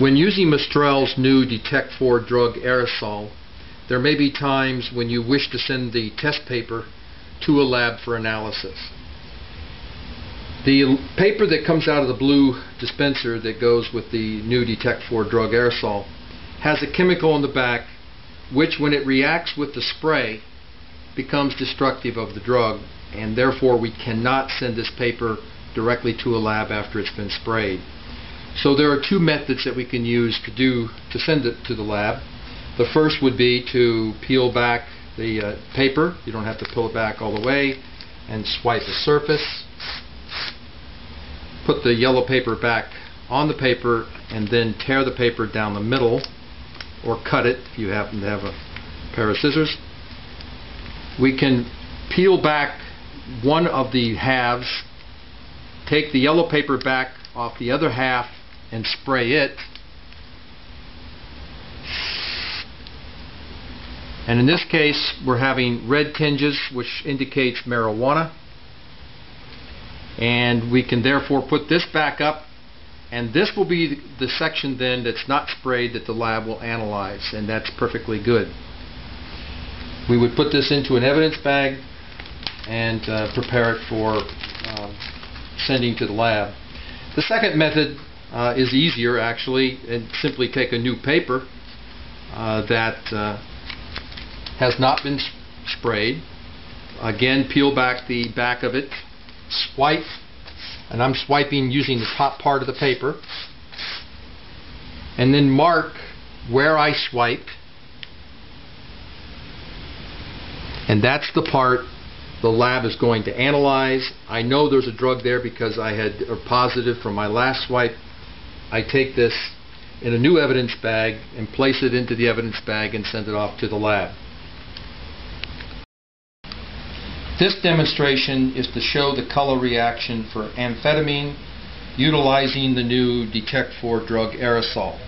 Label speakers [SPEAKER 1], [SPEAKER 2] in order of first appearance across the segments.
[SPEAKER 1] When using Mistral's new Detect For drug aerosol, there may be times when you wish to send the test paper to a lab for analysis. The paper that comes out of the blue dispenser that goes with the new Detect For drug aerosol has a chemical in the back which, when it reacts with the spray, becomes destructive of the drug, and therefore we cannot send this paper directly to a lab after it's been sprayed. So there are two methods that we can use to send it to the lab. The first would be to peel back the paper. You don't have to peel it back all the way, and swipe the surface. Put the yellow paper back on the paper and then tear the paper down the middle, or cut it if you happen to have a pair of scissors. We can peel back one of the halves, take the yellow paper back off the other half and spray it. And in this case we're having red tinges, which indicates marijuana, and we can therefore put this back up, and this will be the section then that's not sprayed that the lab will analyze, and that's perfectly good. We would put this into an evidence bag and prepare it for sending to the lab. The second method is easier actually, and simply take a new paper that has not been sprayed. Again, peel back the back of it, swipe, and I'm swiping using the top part of the paper, and then mark where I swiped, and that's the part the lab is going to analyze. I know there's a drug there because I had a positive from my last swipe. I take this in a new evidence bag and place it into the evidence bag and send it off to the lab. This demonstration is to show the color reaction for amphetamine utilizing the new Detect For drug aerosol.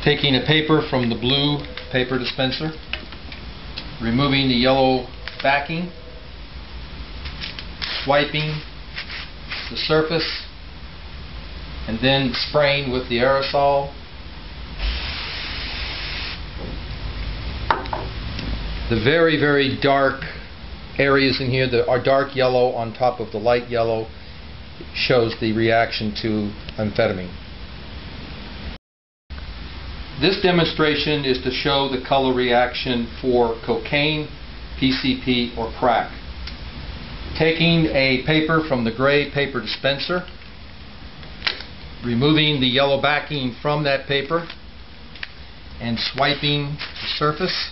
[SPEAKER 1] Taking a paper from the blue paper dispenser, removing the yellow backing, swiping the surface, and then spraying with the aerosol. The very, very dark areas in here that are dark yellow on top of the light yellow shows the reaction to amphetamine. This demonstration is to show the color reaction for cocaine, PCP, or crack. Taking a paper from the gray paper dispenser, removing the yellow backing from that paper, and swiping the surface,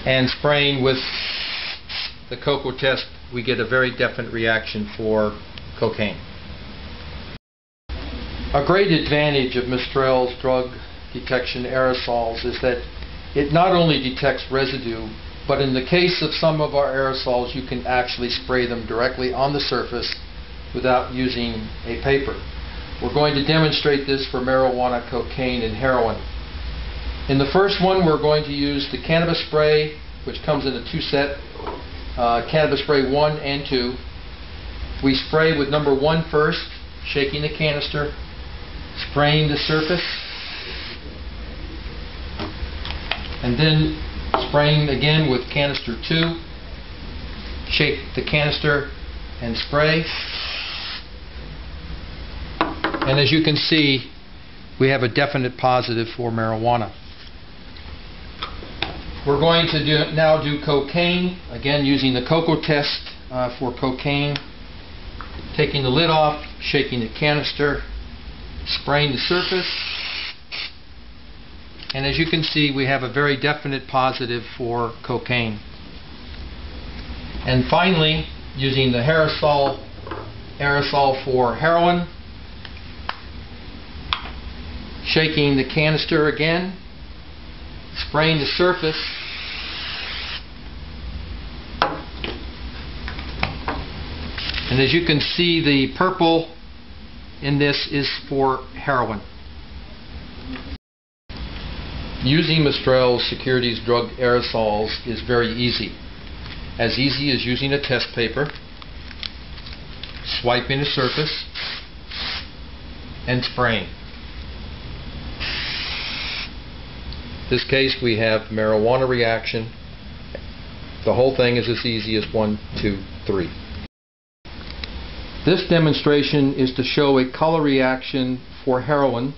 [SPEAKER 1] and spraying with the cocoa test, we get a very definite reaction for cocaine. A great advantage of Mistral's drug detection aerosols is that it not only detects residue, but in the case of some of our aerosols you can actually spray them directly on the surface without using a paper. We're going to demonstrate this for marijuana, cocaine, and heroin. In the first one we're going to use the cannabis spray, which comes in a two-set, cannabis spray 1 and 2. We spray with number 1 first, shaking the canister, spraying the surface, and then spraying again with canister 2, shake the canister and spray. And as you can see, we have a definite positive for marijuana. We're going to now do cocaine, again using the cocoa test for cocaine. Taking the lid off, shaking the canister, spraying the surface, and as you can see we have a very definite positive for cocaine. And finally, using the aerosol for heroin, shaking the canister again, spraying the surface, and as you can see the purple in this is for heroin. Using Mistral's Securities drug aerosols is very easy. As easy as using a test paper, swiping the surface and spraying. In this case we have marijuana reaction. The whole thing is as easy as 1, 2, 3. This demonstration is to show a color reaction for heroin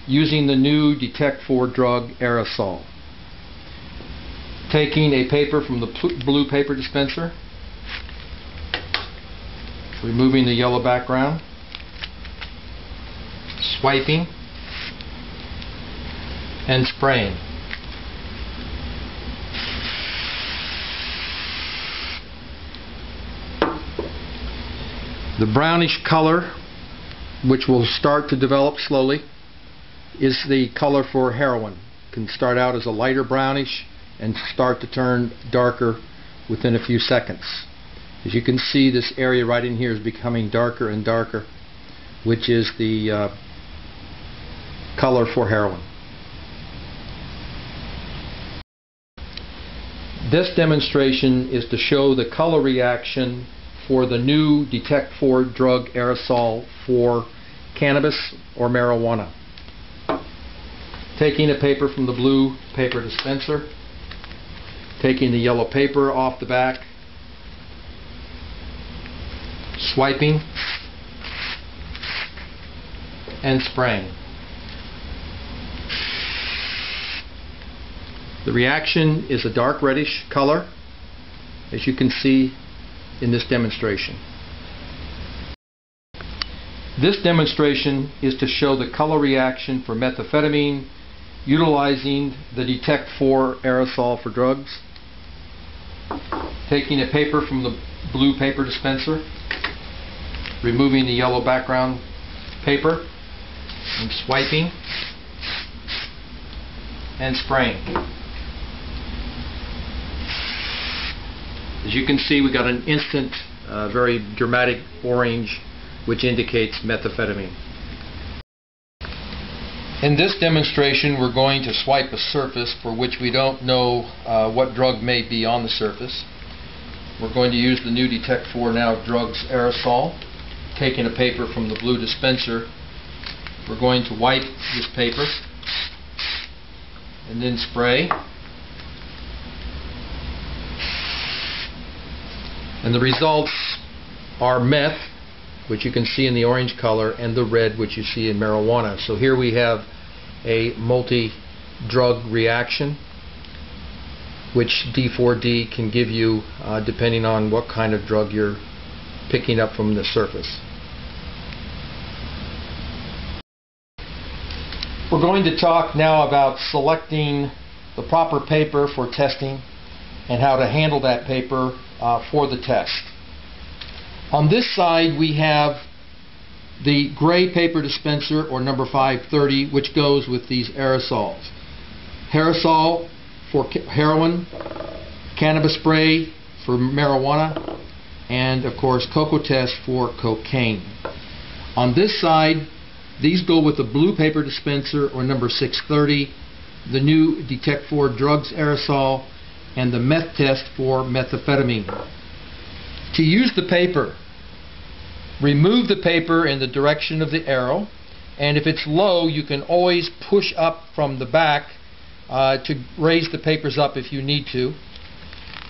[SPEAKER 1] using the new Detect 4 drug aerosol. Taking a paper from the blue paper dispenser, removing the yellow background, swiping, and spraying. The brownish color, which will start to develop slowly, is the color for heroin. It can start out as a lighter brownish and start to turn darker within a few seconds. As you can see, this area right in here is becoming darker and darker, which is the color for heroin. This demonstration is to show the color reaction for the new Detect 4 drug aerosol for cannabis or marijuana. Taking a paper from the blue paper dispenser, taking the yellow paper off the back, swiping, and spraying. The reaction is a dark reddish color, as you can see in this demonstration. This demonstration is to show the color reaction for methamphetamine utilizing the Detect 4 aerosol for drugs. Taking a paper from the blue paper dispenser, removing the yellow background paper, and swiping and spraying. As you can see, we got an instant, very dramatic orange, which indicates methamphetamine. In this demonstration, we're going to swipe a surface for which we don't know what drug may be on the surface. We're going to use the new Detect 4 Now Drugs aerosol. Taking a paper from the blue dispenser, we're going to wipe this paper and then spray. And the results are meth, which you can see in the orange color, and the red, which you see in marijuana. So here we have a multi-drug reaction, which D4D can give you depending on what kind of drug you're picking up from the surface. We're going to talk now about selecting the proper paper for testing and how to handle that paper for the test. On this side we have the gray paper dispenser, or number 530, which goes with these aerosols. Aerosol for heroin, cannabis spray for marijuana, and of course Coco Test for cocaine. On this side, these go with the blue paper dispenser, or number 630, the new Detect 4 drugs aerosol, and the meth test for methamphetamine. To use the paper, remove the paper in the direction of the arrow, and if it's low, you can always push up from the back to raise the papers up if you need to.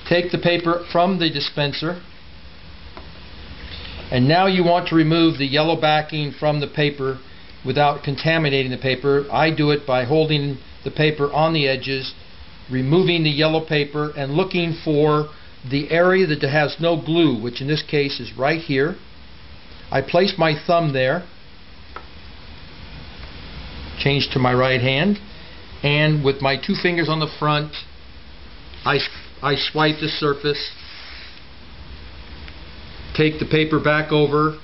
[SPEAKER 1] Take the paper from the dispenser, and now you want to remove the yellow backing from the paper without contaminating the paper. I do it by holding the paper on the edges, removing the yellow paper, and looking for the area that has no glue, which in this case is right here. I place my thumb there, change to my right hand, and with my two fingers on the front, I swipe the surface, take the paper back over,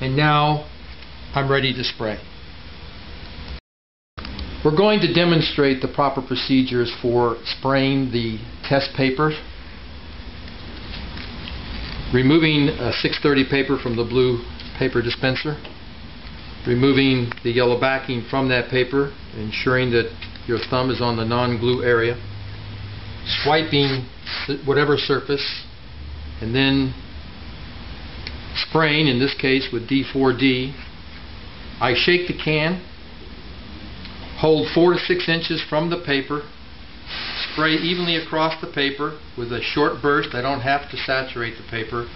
[SPEAKER 1] and now I'm ready to spray. We're going to demonstrate the proper procedures for spraying the test papers. Removing a 630 paper from the blue paper dispenser, removing the yellow backing from that paper, ensuring that your thumb is on the non-glue area, swiping whatever surface, and then spraying, in this case with D4D. I shake the can, hold 4 to 6 inches from the paper, spray evenly across the paper with a short burst. I don't have to saturate the paper,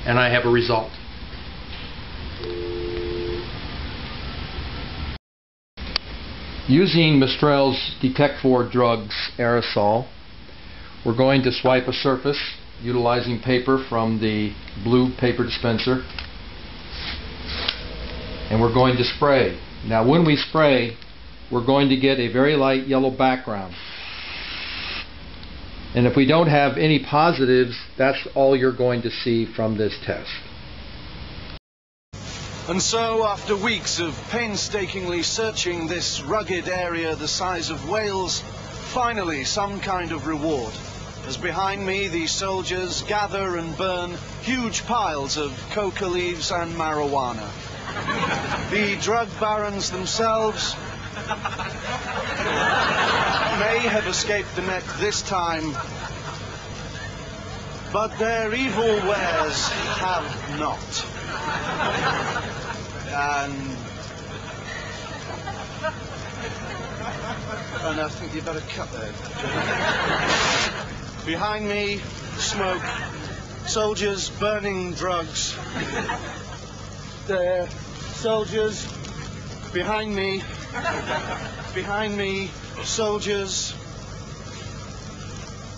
[SPEAKER 1] and I have a result. Using Mistral's Detect For Drugs aerosol, we're going to swipe a surface utilizing paper from the blue paper dispenser, and we're going to spray. Now when we spray, we're going to get a very light yellow background. And if we don't have any positives, that's all you're going to see from this test.
[SPEAKER 2] And so, after weeks of painstakingly searching this rugged area the size of Wales, finally some kind of reward. As behind me the soldiers gather and burn huge piles of coca leaves and marijuana. The drug barons themselves may have escaped the net this time, but their evil wares have not. And I think you better cut there. Behind me, smoke, soldiers burning drugs. There, soldiers. Behind me, soldiers.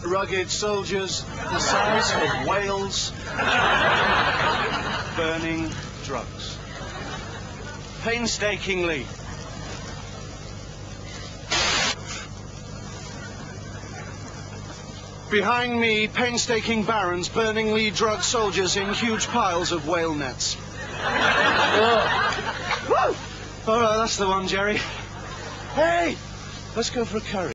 [SPEAKER 2] Rugged soldiers, the size of Wales, burning drugs. Painstakingly. Behind me, painstaking barons burning lead drug soldiers in huge piles of whale nets. Oh. All right, that's the one, Jerry. Hey, let's go for a curry.